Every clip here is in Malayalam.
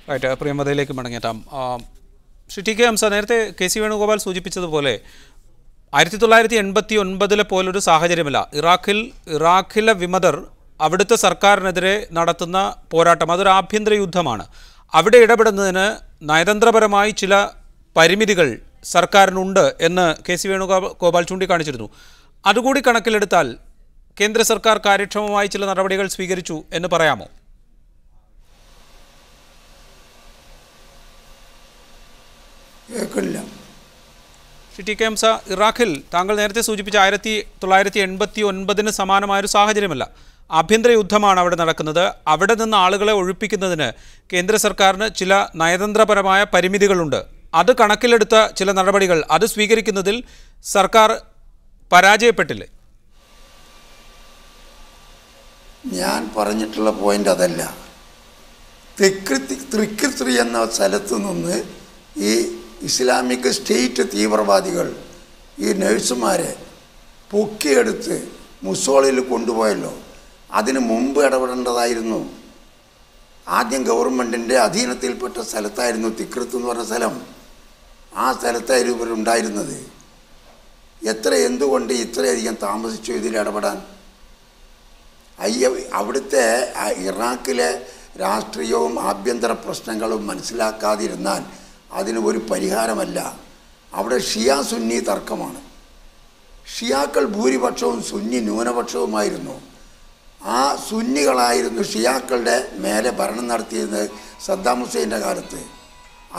റൈറ്റ്, പ്രിയമതയിലേക്ക് മടങ്ങിയെത്താം. ശ്രീ ടി കെ ഹംസ, നേരത്തെ കെ സി വേണുഗോപാൽ സൂചിപ്പിച്ചതുപോലെ 1989 പോലൊരു സാഹചര്യമല്ല. ഇറാഖിലെ വിമതർ അവിടുത്തെ സർക്കാരിനെതിരെ നടത്തുന്ന പോരാട്ടം അതൊരു ആഭ്യന്തര യുദ്ധമാണ്. അവിടെ ഇടപെടുന്നതിന് നയതന്ത്രപരമായി ചില പരിമിതികൾ സർക്കാരിനുണ്ട് എന്ന് കെ സി വേണുഗോപാൽ ചൂണ്ടിക്കാണിച്ചിരുന്നു. അതുകൂടി കണക്കിലെടുത്താൽ കേന്ദ്ര സർക്കാർ കാര്യക്ഷമമായി ചില നടപടികൾ സ്വീകരിച്ചു എന്ന് പറയാമോ? ശ്രീ ടി കെ ഹംസ, ഇറാഖിൽ താങ്കൾ നേരത്തെ സൂചിപ്പിച്ച 1989 സമാനമായൊരു സാഹചര്യമല്ല. ആഭ്യന്തര യുദ്ധമാണ് അവിടെ നടക്കുന്നത്. അവിടെ നിന്ന് ആളുകളെ ഒഴിപ്പിക്കുന്നതിന് കേന്ദ്ര സർക്കാരിന് ചില നയതന്ത്രപരമായ പരിമിതികളുണ്ട്. അത് കണക്കിലെടുത്ത ചില നടപടികൾ അത് സ്വീകരിക്കുന്നതിൽ സർക്കാർ പരാജയപ്പെട്ടില്ലേ? ഞാൻ പറഞ്ഞിട്ടുള്ള പോയിന്റ് അതല്ല. തൃക്കരിത്രി എന്ന സ്ഥലത്ത് നിന്ന് ഈ ഇസ്ലാമിക് സ്റ്റേറ്റ് തീവ്രവാദികൾ ഈ നഴ്സുമാരെ പൊക്കിയെടുത്ത് മുസോളിൽ കൊണ്ടുപോയല്ലോ. അതിന് മുമ്പ് ഇടപെടേണ്ടതായിരുന്നു. ആദ്യം ഗവൺമെൻറ്റിൻ്റെ അധീനത്തിൽപ്പെട്ട സ്ഥലത്തായിരുന്നു തിക്രിത്ത് എന്ന് പറഞ്ഞ സ്ഥലം. ആ സ്ഥലത്തായിരുന്നു ഇവരുണ്ടായിരുന്നത്. എന്തുകൊണ്ട് ഇത്രയധികം താമസിച്ചു ഇതിൽ ഇടപെടാൻ? അവിടുത്തെ ഇറാഖിലെ രാഷ്ട്രീയവും ആഭ്യന്തര പ്രശ്നങ്ങളും മനസ്സിലാക്കാതിരുന്നാൽ അതിന് ഒരു പരിഹാരമല്ല. അവിടെ ഷിയ സുന്നി തർക്കമാണ്. ഷിയാക്കൾ ഭൂരിപക്ഷവും സുന്നി ന്യൂനപക്ഷവുമായിരുന്നു. ആ സുന്നികളായിരുന്നു ഷിയാക്കളുടെ മേലെ ഭരണം നടത്തിയിരുന്നത് സദ്ദാം ഹുസൈൻ്റെ കാലത്ത്.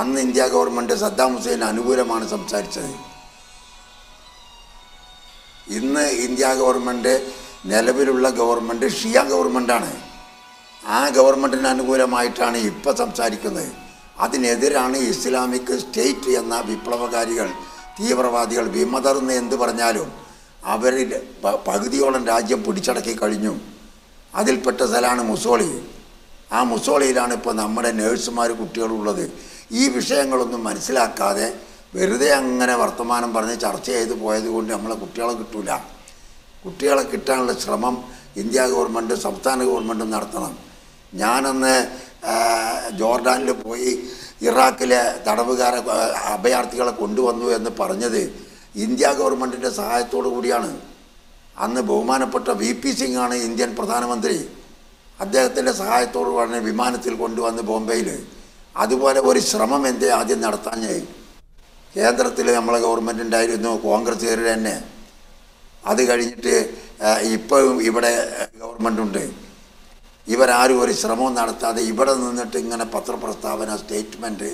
അന്ന് ഇന്ത്യ ഗവൺമെൻറ് സദ്ദാം ഹുസൈന് അനുകൂലമാണ് സംസാരിച്ചത്. ഇന്ന് ഇന്ത്യ ഗവൺമെൻറ് നിലവിലുള്ള ഗവൺമെൻറ് ഷിയ ഗവൺമെൻറ്റാണ്. ആ ഗവൺമെൻറ്റിന് അനുകൂലമായിട്ടാണ് ഇപ്പോൾ സംസാരിക്കുന്നത്. അതിനെതിരാണ് ഇസ്ലാമിക് സ്റ്റേറ്റ് എന്ന വിപ്ലവകാരികൾ, തീവ്രവാദികൾ. വിമതർ എന്ന് എന്ത് പറഞ്ഞാലും അവരിൽ പകുതിയോളം രാജ്യം പിടിച്ചടക്കി കഴിഞ്ഞു. അതിൽപ്പെട്ട സ്ഥലമാണ് മുസോളി. ആ മുസോളിയിലാണ് ഇപ്പോൾ നമ്മുടെ നേഴ്സുമാർ കുട്ടികളുള്ളത്. ഈ വിഷയങ്ങളൊന്നും മനസ്സിലാക്കാതെ വെറുതെ അങ്ങനെ വർത്തമാനം പറഞ്ഞ് ചർച്ച ചെയ്ത് പോയത് കൊണ്ട് നമ്മളെ കുട്ടികളെ കിട്ടൂല. കുട്ടികളെ കിട്ടാനുള്ള ശ്രമം ഇന്ത്യ ഗവൺമെൻറ് സംസ്ഥാന ഗവൺമെൻറ് നടത്തണം. ഞാനന്ന് ജോർഡാനിൽ പോയി ഇറാഖിലെ തടവുകാരെ അഭയാർത്ഥികളെ കൊണ്ടുവന്നു എന്ന് പറഞ്ഞത് ഇന്ത്യ ഗവൺമെൻറ്റിൻ്റെ സഹായത്തോടു കൂടിയാണ്. അന്ന് ബഹുമാനപ്പെട്ട VP സിംഗ് ആണ് ഇന്ത്യൻ പ്രധാനമന്ത്രി. അദ്ദേഹത്തിൻ്റെ സഹായത്തോടു കൂടിയാണ് വിമാനത്തിൽ കൊണ്ടുവന്ന് ബോംബെയിൽ. അതുപോലെ ഒരു ശ്രമം എന്തേ ആദ്യം നടത്താഞ്ഞ്? കേന്ദ്രത്തിൽ നമ്മളെ ഗവൺമെൻറ് ഉണ്ടായിരുന്നു, കോൺഗ്രസ്സുകാരുടെ തന്നെ. അത് കഴിഞ്ഞിട്ട് ഇപ്പോഴും ഇവിടെ ഗവൺമെൻറ്റുണ്ട്. ഇവരാരും ഒരു ശ്രമവും നടത്താതെ ഇവിടെ നിന്നിട്ട് ഇങ്ങനെ പത്രപ്രസ്താവന, സ്റ്റേറ്റ്മെൻറ്റ്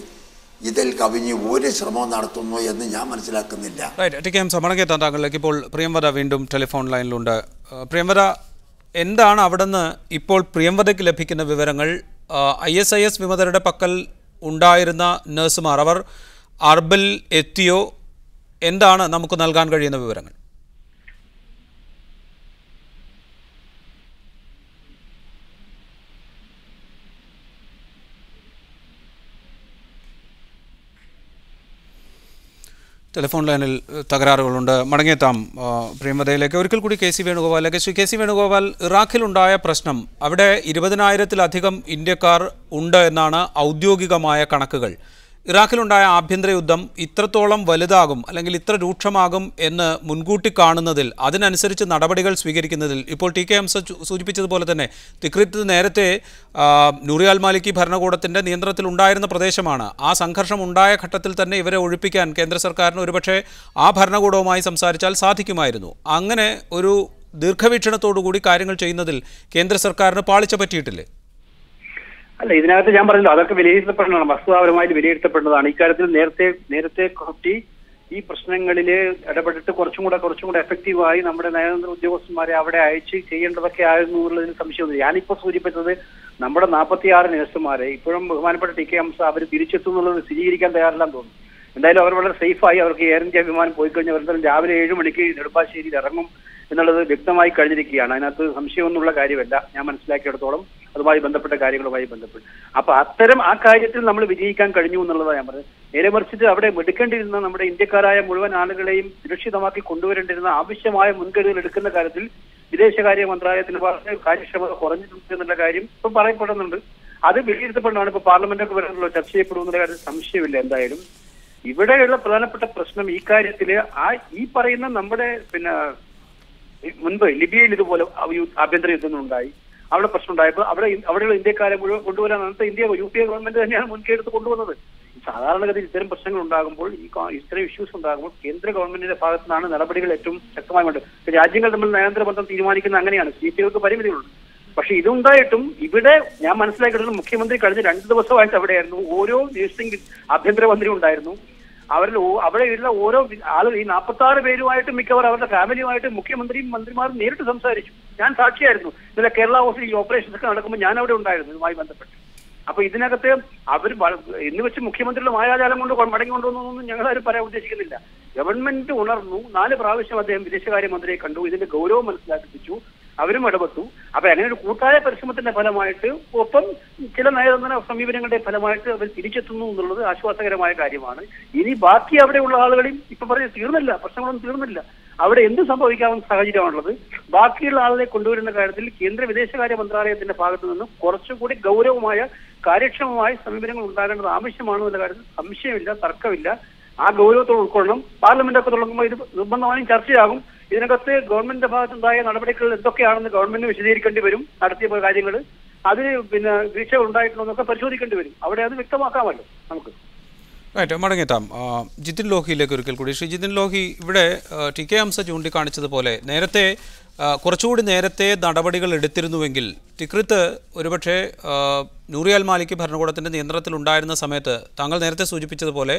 ഇതിൽ കവിഞ്ഞ് ഒരു ശ്രമവും നടത്തുന്നു എന്ന് ഞാൻ മനസ്സിലാക്കുന്നില്ല. ടി കെ ഹംസ, മടങ്ങിയെത്താൻ താങ്കളിലേക്ക്. ഇപ്പോൾ പ്രിയംവദ വീണ്ടും ടെലിഫോൺ ലൈനിലുണ്ട്. പ്രിയംവദ, എന്താണ് അവിടെ നിന്ന് ഇപ്പോൾ പ്രിയംവദയ്ക്ക് ലഭിക്കുന്ന വിവരങ്ങൾ? ISIS വിമതരുടെ പക്കൽ ഉണ്ടായിരുന്ന നഴ്സുമാർ അവർ അർബിൽ എത്തിയോ? എന്താണ് നമുക്ക് നൽകാൻ കഴിയുന്ന വിവരങ്ങൾ? ടെലിഫോൺ ലൈനിൽ തകരാറുകളുണ്ട്. മടങ്ങിയെത്താം പ്രിയമതയിലേക്ക്. ഒരിക്കൽ കൂടി കെ സി വേണുഗോപാലിലേക്ക്. ശ്രീ കെ സി വേണുഗോപാൽ, ഇറാഖിലുണ്ടായ പ്രശ്നം, അവിടെ 20,000-ലധികം ഇന്ത്യക്കാർ ഉണ്ട് എന്നാണ് ഔദ്യോഗികമായ കണക്കുകൾ. ഇറാഖിലുണ്ടായ ആഭ്യന്തര യുദ്ധം ഇത്രത്തോളം വലുതാകും അല്ലെങ്കിൽ ഇത്ര രൂക്ഷമാകും എന്ന് മുൻകൂട്ടി കാണുന്നതിൽ, അതിനനുസരിച്ച് നടപടികൾ സ്വീകരിക്കുന്നതിൽ ഇപ്പോൾ ടി കെ ഹംസ സൂചിപ്പിച്ചതുപോലെ തന്നെ തിക്രിത്ത് നേരത്തെ നൂറി അൽ മാലിക്കി ഭരണകൂടത്തിൻ്റെ നിയന്ത്രണത്തിലുണ്ടായിരുന്ന പ്രദേശമാണ്. ആ സംഘർഷം ഉണ്ടായ ഘട്ടത്തിൽ തന്നെ ഇവരെ ഒഴിപ്പിക്കാൻ കേന്ദ്ര സർക്കാരിന് ഒരുപക്ഷെ ആ ഭരണകൂടവുമായി സംസാരിച്ചാൽ സാധിക്കുമായിരുന്നു. അങ്ങനെ ഒരു ദീർഘവീക്ഷണത്തോടുകൂടി കാര്യങ്ങൾ ചെയ്യുന്നതിൽ കേന്ദ്ര സർക്കാരിന് പാളിച്ച പറ്റിയിട്ടില്ലേ? അല്ല, ഇതിനകത്ത് ഞാൻ പറഞ്ഞല്ലോ, അതൊക്കെ വിലയിരുത്തപ്പെടേണ്ടതാണ്, വസ്തുതാപരമായി വിലയിരുത്തപ്പെടേണ്ടതാണ്. ഇക്കാര്യത്തിൽ നേരത്തെ കോടതി ഈ പ്രശ്നങ്ങളിൽ ഇടപെട്ടിട്ട് കുറച്ചും കൂടെ എഫക്റ്റീവായി നമ്മുടെ നയതന്ത്ര ഉദ്യോഗസ്ഥന്മാരെ അവിടെ അയച്ച് ചെയ്യേണ്ടതൊക്കെ ആയിരുന്നു എന്നുള്ളതിന് സംശയമൊന്നും. ഞാനിപ്പോൾ സൂചിപ്പിച്ചത് നമ്മുടെ 46 നഴ്സുമാരെ ഇപ്പോഴും ബഹുമാനപ്പെട്ട ടി കെ ഹംസ അവർ തിരിച്ചെത്തും എന്നുള്ളത് സ്ഥിരീകരിക്കാൻ തയ്യാറില്ലാന്ന് തോന്നുന്നു. എന്തായാലും അവർ വളരെ സേഫായി, അവർക്ക് എയർ ഇന്ത്യ വിമാനം പോയി കഴിഞ്ഞാൽ അവരെന്തായാലും രാവിലെ 7 മണിക്ക് നെടുമ്പാശ്ശേരിയിൽ ഇറങ്ങും എന്നുള്ളത് വ്യക്തമായി കഴിഞ്ഞിരിക്കുകയാണ്. അതിനകത്ത് സംശയമൊന്നുള്ള കാര്യമല്ല, ഞാൻ മനസ്സിലാക്കിയിടത്തോളം അതുമായി ബന്ധപ്പെട്ട കാര്യങ്ങളുമായി ബന്ധപ്പെട്ട്. അപ്പൊ ആ കാര്യത്തിൽ നമ്മൾ വിജയിക്കാൻ കഴിഞ്ഞു എന്നുള്ളതാണ് ഞാൻ പറഞ്ഞത്. നേരെ മറിച്ചിട്ട് അവിടെ എടുക്കേണ്ടിരുന്ന നമ്മുടെ ഇന്ത്യക്കാരായ മുഴുവൻ ആളുകളെയും സുരക്ഷിതമാക്കി കൊണ്ടുവരേണ്ടിരുന്ന ആവശ്യമായ മുൻകരുതൽ എടുക്കുന്ന കാര്യത്തിൽ വിദേശകാര്യ മന്ത്രാലയത്തിന് വളരെ കാര്യക്ഷമത കുറഞ്ഞിട്ടുണ്ട് എന്നുള്ള കാര്യം ഇപ്പം പറയപ്പെടുന്നുണ്ട്. അത് വിലയിരുത്തപ്പെടണം. ഇപ്പൊ പാർലമെന്റൊക്കെ വരുന്നല്ലോ, ചർച്ച ചെയ്യപ്പെടുമെന്നുള്ള കാര്യത്തിൽ സംശയമില്ല. എന്തായാലും ഇവിടെയുള്ള പ്രധാനപ്പെട്ട പ്രശ്നം ഈ കാര്യത്തില് ഈ പറയുന്ന നമ്മുടെ മുൻപ് ലിബിയയിൽ ഇതുപോലെ ആഭ്യന്തര യുദ്ധങ്ങൾ ഉണ്ടായി, അവിടെ പ്രശ്നം ഉണ്ടായപ്പോൾ അവിടെയുള്ള ഇന്ത്യക്കാരെ മുഴുവൻ കൊണ്ടുവരാൻ അന്നത്തെ UPA ഗവൺമെന്റ് തന്നെയാണ് മുൻകൈ എടുത്ത് കൊണ്ടുവന്നത്. സാധാരണഗതിയിൽ ഇത്തരം പ്രശ്നങ്ങൾ ഉണ്ടാകുമ്പോൾ, ഇത്തരം ഇഷ്യൂസ് ഉണ്ടാകുമ്പോൾ കേന്ദ്ര ഗവൺമെന്റിന്റെ ഭാഗത്തു നിന്നാണ് നടപടികൾ ഏറ്റവും ശക്തമായി വേണ്ടത്. രാജ്യങ്ങൾ തമ്മിൽ നയതന്ത്ര ബന്ധം തീരുമാനിക്കുന്ന അങ്ങനെയാണ്, സ്റ്റേറ്റുകൾക്ക് പരിമിതികളുണ്ട്. പക്ഷെ ഇതുണ്ടായിട്ടും ഇവിടെ ഞാൻ മനസ്സിലാക്കിയിട്ടുള്ളത് മുഖ്യമന്ത്രി കഴിഞ്ഞ 2 ദിവസമായിട്ട് അവിടെയായിരുന്നു. ഓരോ നേഴ്സിംഗ് ആഭ്യന്തരമന്ത്രി ഉണ്ടായിരുന്നു. അവിടെയുള്ള ഓരോ ആളുകൾ, ഈ 46 പേരുമായിട്ട് മിക്കവാറും അവരുടെ ഫാമിലിയുമായിട്ട് മുഖ്യമന്ത്രിയും മന്ത്രിമാരും നേരിട്ട് സംസാരിച്ചു. ഞാൻ സാക്ഷിയായിരുന്നു. ഇന്നലെ കേരള ഹൗസിൽ ഈ ഓപ്പറേഷൻസ് ഒക്കെ നടക്കുമ്പോൾ ഞാൻ അവിടെ ഉണ്ടായിരുന്നു ഇതുമായി ബന്ധപ്പെട്ട്. അപ്പൊ ഇതിനകത്ത് അവർ എന്ന് വെച്ച് മുഖ്യമന്ത്രിയുടെ മായാജാലം കൊണ്ട് മടങ്ങിക്കൊണ്ടുവന്നൊന്നും ഞങ്ങളാരും പറയാൻ ഉദ്ദേശിക്കുന്നില്ല. ഗവൺമെന്റ് ഉണർന്നു. 4 പ്രാവശ്യം അദ്ദേഹം വിദേശകാര്യമന്ത്രിയെ കണ്ടു, ഇതിന്റെ ഗൗരവം മനസ്സിലാക്കിപ്പിച്ചു, അവരും ഇടപെട്ടു. അപ്പൊ അങ്ങനെ ഒരു കൂട്ടായ പരിശ്രമത്തിന്റെ ഫലമായിട്ട്, ഒപ്പം ചില നയതന്ത്ര സമീപനങ്ങളുടെ ഫലമായിട്ട് അവർ തിരിച്ചെത്തുന്നു എന്നുള്ളത് ആശ്വാസകരമായ കാര്യമാണ്. ഇനി ബാക്കി അവിടെയുള്ള ആളുകളെയും ഇപ്പൊ പറഞ്ഞ് തീർന്നില്ല, പ്രശ്നങ്ങളൊന്നും തീർന്നില്ല. അവിടെ എന്ത് സംഭവിക്കാവുന്ന സാഹചര്യമാണുള്ളത്. ബാക്കിയുള്ള ആളുകളെ കൊണ്ടുവരുന്ന കാര്യത്തിൽ കേന്ദ്ര വിദേശകാര്യ മന്ത്രാലയത്തിന്റെ ഭാഗത്തു നിന്ന് കുറച്ചുകൂടി ഗൗരവമായ കാര്യക്ഷമമായ സമീപനങ്ങൾ ഉണ്ടാകേണ്ടത് ആവശ്യമാണെന്നുള്ള കാര്യത്തിൽ സംശയമില്ല, തർക്കമില്ല. ആ ഗൗരവത്തോട് ഉൾക്കൊള്ളണം. പാർലമെന്റൊക്കെ തുടങ്ങുമ്പോൾ ഇത് നിർബന്ധമായും ചർച്ചയാകും. ഇതിനകത്ത് ഗവൺമെന്റിന്റെ ഭാഗത്തുണ്ടായ നടപടികൾ എന്തൊക്കെയാണെന്ന് ഗവൺമെന്റിന് വിശദീകരിക്കേണ്ടി വരും. നടത്തിയ കാര്യങ്ങൾ അതിന് വീഴ്ചകൾ ഉണ്ടായിട്ടുണ്ടോ എന്നൊക്കെ പരിശോധിക്കേണ്ടി വരും. അവിടെ അത് വ്യക്തമാക്കാമല്ലോ നമുക്ക്. റൈറ്റ്, മടങ്ങിയെത്താം ജിതിൻ ലോഹിയിലേക്ക് ഒരിക്കൽ കൂടി. ശ്രീ ജിതിൻ ലോഹി, ഇവിടെ ടി കെ ഹംസ ചൂണ്ടിക്കാണിച്ചതുപോലെ കുറച്ചുകൂടി നേരത്തെ നടപടികൾ എടുത്തിരുന്നുവെങ്കിൽ തിക്രിത്ത് ഒരുപക്ഷെ നൂറിയാൽ മാലിക് ഭരണകൂടത്തിൻ്റെ നിയന്ത്രണത്തിലുണ്ടായിരുന്ന സമയത്ത് താങ്കൾ നേരത്തെ സൂചിപ്പിച്ചതുപോലെ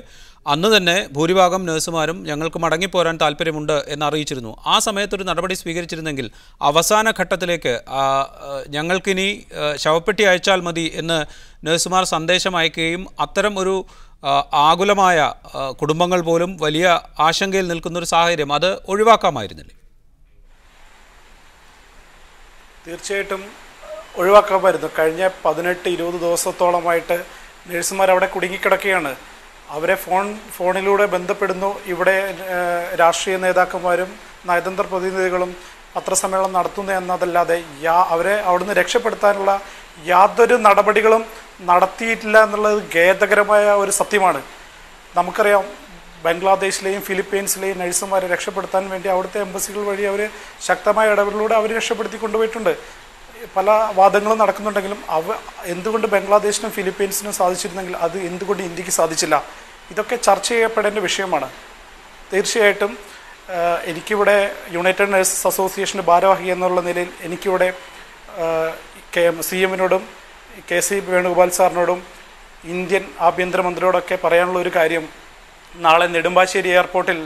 അന്ന് തന്നെ ഭൂരിഭാഗം നഴ്സുമാരും ഞങ്ങൾക്ക് മടങ്ങിപ്പോരാൻ താല്പര്യമുണ്ട് എന്നറിയിച്ചിരുന്നു. ആ സമയത്തൊരു നടപടി സ്വീകരിച്ചിരുന്നെങ്കിൽ അവസാന ഘട്ടത്തിലേക്ക് ഞങ്ങൾക്കിനി ശവപ്പെട്ടി അയച്ചാൽ മതി എന്ന് നഴ്സുമാർ സന്ദേശം അയക്കുകയും അത്തരം ഒരു ആകുലമായ കുടുംബങ്ങൾ പോലും വലിയ ആശങ്കയിൽ നിൽക്കുന്നൊരു സാഹചര്യം അത് ഒഴിവാക്കാമായിരുന്നില്ലേ? തീർച്ചയായിട്ടും ഒഴിവാക്കാമായിരുന്നു. കഴിഞ്ഞ 18-20 ദിവസത്തോളമായിട്ട് നഴ്സുമാർ അവിടെ കുടുങ്ങിക്കിടക്കുകയാണ്. അവരെ ഫോണിലൂടെ ബന്ധപ്പെടുന്നു. ഇവിടെ രാഷ്ട്രീയ നേതാക്കന്മാരും നയതന്ത്ര പ്രതിനിധികളും പത്രസമ്മേളനം നടത്തുന്നു എന്നതല്ലാതെ അവരെ അവിടുന്ന് രക്ഷപ്പെടുത്താനുള്ള യാതൊരു നടപടികളും നടത്തിയിട്ടില്ല എന്നുള്ളത് ഖേദകരമായ ഒരു സത്യമാണ്. നമുക്കറിയാം, ബംഗ്ലാദേശിലെയും ഫിലിപ്പീൻസിലെയും നഴ്സുമാരെ രക്ഷപ്പെടുത്താൻ വേണ്ടി അവിടുത്തെ എംബസികൾ വഴി അവർ ശക്തമായ ഇടപെടലിലൂടെ അവർ രക്ഷപ്പെടുത്തി കൊണ്ടുപോയിട്ടുണ്ട്. പല വാദങ്ങളും നടക്കുന്നുണ്ടെങ്കിലും എന്തുകൊണ്ട് ബംഗ്ലാദേശിനും ഫിലിപ്പീൻസിനും സാധിച്ചിരുന്നെങ്കിൽ അത് എന്തുകൊണ്ട് ഇന്ത്യക്ക് സാധിച്ചില്ല? ഇതൊക്കെ ചർച്ച ചെയ്യപ്പെടേണ്ട വിഷയമാണ്. തീർച്ചയായിട്ടും എനിക്കിവിടെ യുണൈറ്റഡ് നഴ്സസ് അസോസിയേഷൻ്റെ ഭാരവാഹി എന്നുള്ള നിലയിൽ എനിക്കിവിടെ CM-നോടും KC വേണുഗോപാൽ സാറിനോടും ഇന്ത്യൻ ആഭ്യന്തരമന്ത്രിയോടൊക്കെ പറയാനുള്ള ഒരു കാര്യം, നാളെ നെടുമ്പാശ്ശേരി എയർപോർട്ടിൽ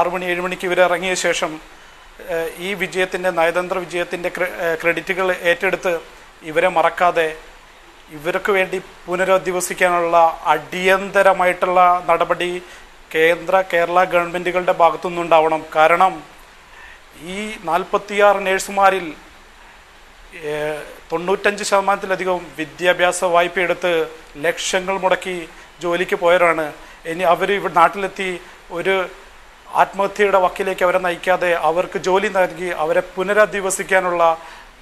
6 മണി 7 മണിക്ക് ഇവരിറങ്ങിയ ശേഷം ഈ വിജയത്തിൻ്റെ നയതന്ത്ര വിജയത്തിൻ്റെ ക്രെഡിറ്റുകൾ ഏറ്റെടുത്ത് ഇവരെ മറക്കാതെ ഇവർക്ക് വേണ്ടി പുനരധിവസിക്കാനുള്ള അടിയന്തരമായിട്ടുള്ള നടപടി കേരള ഗവൺമെൻറ്റുകളുടെ ഭാഗത്തുനിന്നുണ്ടാവണം. കാരണം ഈ 46 നേഴ്സുമാരിൽ 95% വിദ്യാഭ്യാസ വായ്പ എടുത്ത് ലക്ഷങ്ങൾ മുടക്കി ജോലിക്ക് പോയവരാണ്. ഇനി അവർ ഇവിടെ നാട്ടിലെത്തി ഒരു ആത്മഹത്യയുടെ വക്കിലേക്ക് അവരെ നയിക്കാതെ അവർക്ക് ജോലി നൽകി അവരെ പുനരധിവസിക്കാനുള്ള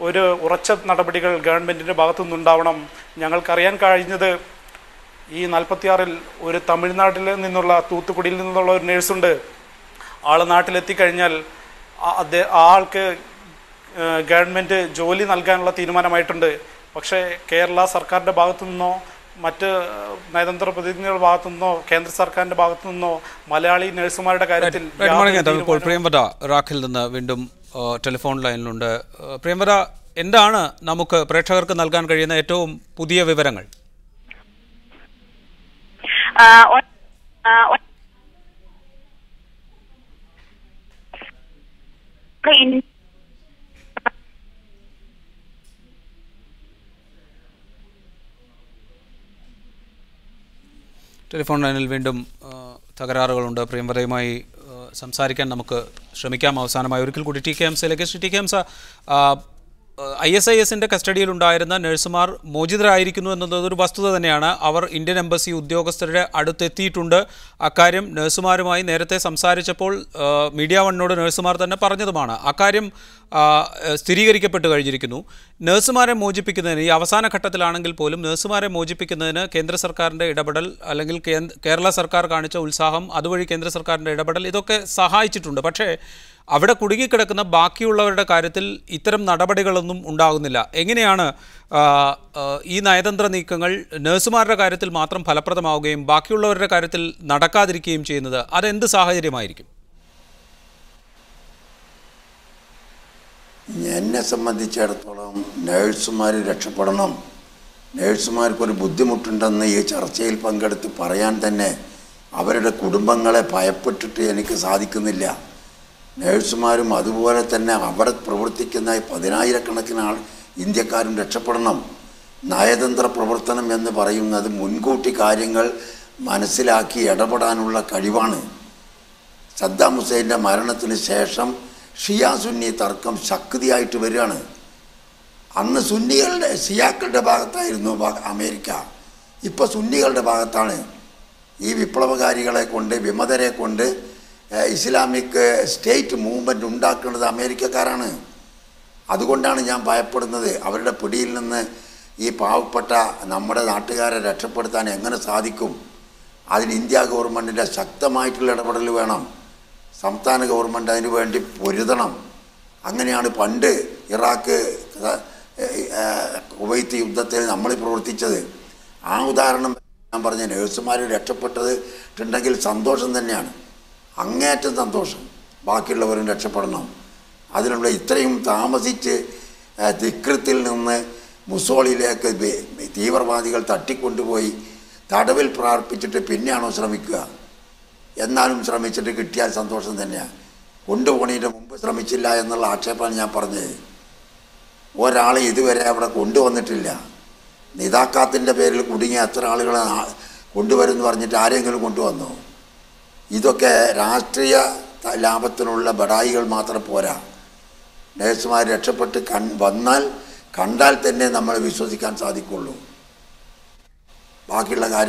ഒരു ഉറച്ച നടപടികൾ ഗവൺമെൻറ്റിൻ്റെ ഭാഗത്തുനിന്നുണ്ടാവണം. ഞങ്ങൾക്കറിയാൻ കഴിഞ്ഞത് ഈ 46-ൽ ഒരു തമിഴ്നാട്ടിൽ നിന്നുള്ള തൂത്തുക്കുടിയിൽ നിന്നുള്ള ഒരു നേഴ്സുണ്ട്. ആൾ നാട്ടിലെത്തിക്കഴിഞ്ഞാൽ ആൾക്ക് ഗവൺമെൻറ് ജോലി നൽകാനുള്ള തീരുമാനമായിട്ടുണ്ട്. പക്ഷേ കേരള സർക്കാരിൻ്റെ ഭാഗത്തു നിന്നോ മറ്റ് നയതന്ത്ര പ്രതിനിധികളുടെ ഭാഗത്തു നിന്നോ കേന്ദ്ര സർക്കാരിൻ്റെ ഭാഗത്തു നിന്നോ മലയാളി നഴ്സുമാരുടെ കാര്യത്തിൽ ഇപ്പോൾ പ്രിയംവദ റാഖിൽ നിന്ന് വീണ്ടും ടെലിഫോൺ ലൈനിലുണ്ട്. പ്രിയംവദ, എന്താണ് നമുക്ക് പ്രേക്ഷകർക്ക് നൽകാൻ കഴിയുന്ന ഏറ്റവും പുതിയ വിവരങ്ങൾ? ടെലിഫോൺ ലൈനിൽ വീണ്ടും തകരാറുകളുണ്ട്. പ്രിയംവദയുമായി സംസാരിക്കാൻ നമുക്ക് ശ്രമിക്കാം. അവസാനമായി ഒരിക്കൽ കൂടി ടി കെ ഹംസയിലേക്ക്. ശ്രീ ടി കെ ഹംസ, ISISന്റെ കസ്റ്റഡിയിലുണ്ടായിരുന്ന നഴ്സുമാർ മോചിതരായിരിക്കുന്നു എന്നതൊരു വസ്തുത തന്നെയാണ്. അവർ ഇന്ത്യൻ എംബസി ഉദ്യോഗസ്ഥരുടെ അടുത്തെത്തിയിട്ടുണ്ട്. അക്കാര്യം നഴ്സുമാരുമായി നേരത്തെ സംസാരിച്ചപ്പോൾ മീഡിയ വണ്ണിനോട് നഴ്സുമാർ തന്നെ പറഞ്ഞതുമാണ്. അക്കാര്യം സ്ഥിരീകരിക്കപ്പെട്ട് കഴിഞ്ഞിരിക്കുന്നു. നഴ്സുമാരെ മോചിപ്പിക്കുന്നതിന് ഈ അവസാന ഘട്ടത്തിലാണെങ്കിൽ പോലും നഴ്സുമാരെ മോചിപ്പിക്കുന്നതിന് കേന്ദ്ര സർക്കാരിൻ്റെ ഇടപെടൽ അല്ലെങ്കിൽ കേരള സർക്കാർ കാണിച്ച ഉത്സാഹം, അതുവഴി കേന്ദ്ര സർക്കാരിൻ്റെ ഇടപെടൽ ഇതൊക്കെ സഹായിച്ചിട്ടുണ്ട്. പക്ഷേ അവിടെ കുടുങ്ങിക്കിടക്കുന്ന ബാക്കിയുള്ളവരുടെ കാര്യത്തിൽ ഇത്തരം നടപടികളൊന്നും ഉണ്ടാകുന്നില്ല. എങ്ങനെയാണ് ഈ നയതന്ത്ര നീക്കങ്ങൾ നഴ്സുമാരുടെ കാര്യത്തിൽ മാത്രം ഫലപ്രദമാവുകയും ബാക്കിയുള്ളവരുടെ കാര്യത്തിൽ നടക്കാതിരിക്കുകയും ചെയ്യുന്നത്? അതെന്ത് സാഹചര്യമായിരിക്കും? എന്നെ സംബന്ധിച്ചിടത്തോളം നഴ്സുമാർ രക്ഷപ്പെടണം, നഴ്സുമാർക്കൊരു ബുദ്ധിമുട്ടുണ്ടെന്ന് ഈ ചർച്ചയിൽ പങ്കെടുത്ത് പറയാൻ തന്നെ അവരുടെ കുടുംബങ്ങളെ ഭയപ്പെട്ടിട്ട് എനിക്ക് സാധിക്കുന്നില്ല. നഴ്സുമാരും അതുപോലെ തന്നെ അവിടെ പ്രവർത്തിക്കുന്ന 10,000-കണക്കിന് ഇന്ത്യക്കാരും രക്ഷപ്പെടണം. നയതന്ത്ര പ്രവർത്തനം എന്ന് പറയുന്നത് മുൻകൂട്ടി കാര്യങ്ങൾ മനസ്സിലാക്കി ഇടപെടാനുള്ള കഴിവാണ്. സദ്ദാം ഹുസൈൻ്റെ മരണത്തിന് ശേഷം ഷിയ സുന്നി തർക്കം ശക്തിയായിട്ട് വരികയാണ്. അന്ന് ഷിയാക്കളുടെ ഭാഗത്തായിരുന്നു അമേരിക്ക, ഇപ്പോൾ സുന്നികളുടെ ഭാഗത്താണ്. ഈ വിപ്ലവകാരികളെ കൊണ്ട്, വിമതരെ കൊണ്ട് ഇസ്ലാമിക് സ്റ്റേറ്റ് മൂവ്മെൻറ്റ് ഉണ്ടാക്കുന്നത് അമേരിക്കക്കാരാണ്. അതുകൊണ്ടാണ് ഞാൻ ഭയപ്പെടുന്നത്. അവരുടെ പിടിയിൽ നിന്ന് ഈ പാവപ്പെട്ട നമ്മുടെ നാട്ടുകാരെ രക്ഷപ്പെടുത്താൻ എങ്ങനെ സാധിക്കും? അതിന് ഇന്ത്യ ഗവൺമെൻറ്റിൻ്റെ ശക്തമായിട്ടുള്ള ഇടപെടൽ വേണം. സംസ്ഥാന ഗവൺമെൻറ് അതിനു വേണ്ടി പൊരുതണം. അങ്ങനെയാണ് പണ്ട് ഇറാഖ് കുവൈത്ത് യുദ്ധത്തിൽ നമ്മൾ പ്രവർത്തിച്ചത്. ആ ഉദാഹരണം ഞാൻ പറഞ്ഞ നഴ്സുമാർ രക്ഷപ്പെട്ടതിട്ടുണ്ടെങ്കിൽ സന്തോഷം തന്നെയാണ്, അങ്ങേയറ്റം സന്തോഷം. ബാക്കിയുള്ളവരും രക്ഷപ്പെടണം. അതിനുള്ള ഇത്രയും താമസിച്ച് തിക്രത്തിൽ നിന്ന് മുസോളിലേക്ക് തീവ്രവാദികൾ തട്ടിക്കൊണ്ടുപോയി തടവിൽ പ്രാർപ്പിച്ചിട്ട് പിന്നെയാണോ ശ്രമിക്കുക? എന്നാലും ശ്രമിച്ചിട്ട് കിട്ടിയാൽ സന്തോഷം തന്നെയാണ്. കൊണ്ടുപോണതിൻ്റെ മുമ്പ് ശ്രമിച്ചില്ല എന്നുള്ള ആക്ഷേപമാണ് ഞാൻ പറഞ്ഞത്. ഒരാളെ ഇതുവരെ അവിടെ കൊണ്ടുവന്നിട്ടില്ല. നിതാക്കാത്തിൻ്റെ പേരിൽ കുടുങ്ങിയ എത്ര ആളുകളെ കൊണ്ടുവരുമെന്ന് പറഞ്ഞിട്ട് ആരെങ്കിലും കൊണ്ടുവന്നോ? ഇതൊക്കെ രാഷ്ട്രീയ ലാഭത്തിനുള്ള ബഡായികൾ മാത്രം പോരാ. നഴ്സുമാർ രക്ഷപ്പെട്ട് കണ്ടാൽ തന്നെ നമ്മൾ വിശ്വസിക്കാൻ സാധിക്കുള്ളൂ. ബാക്കിയുള്ള കാര്യങ്ങൾ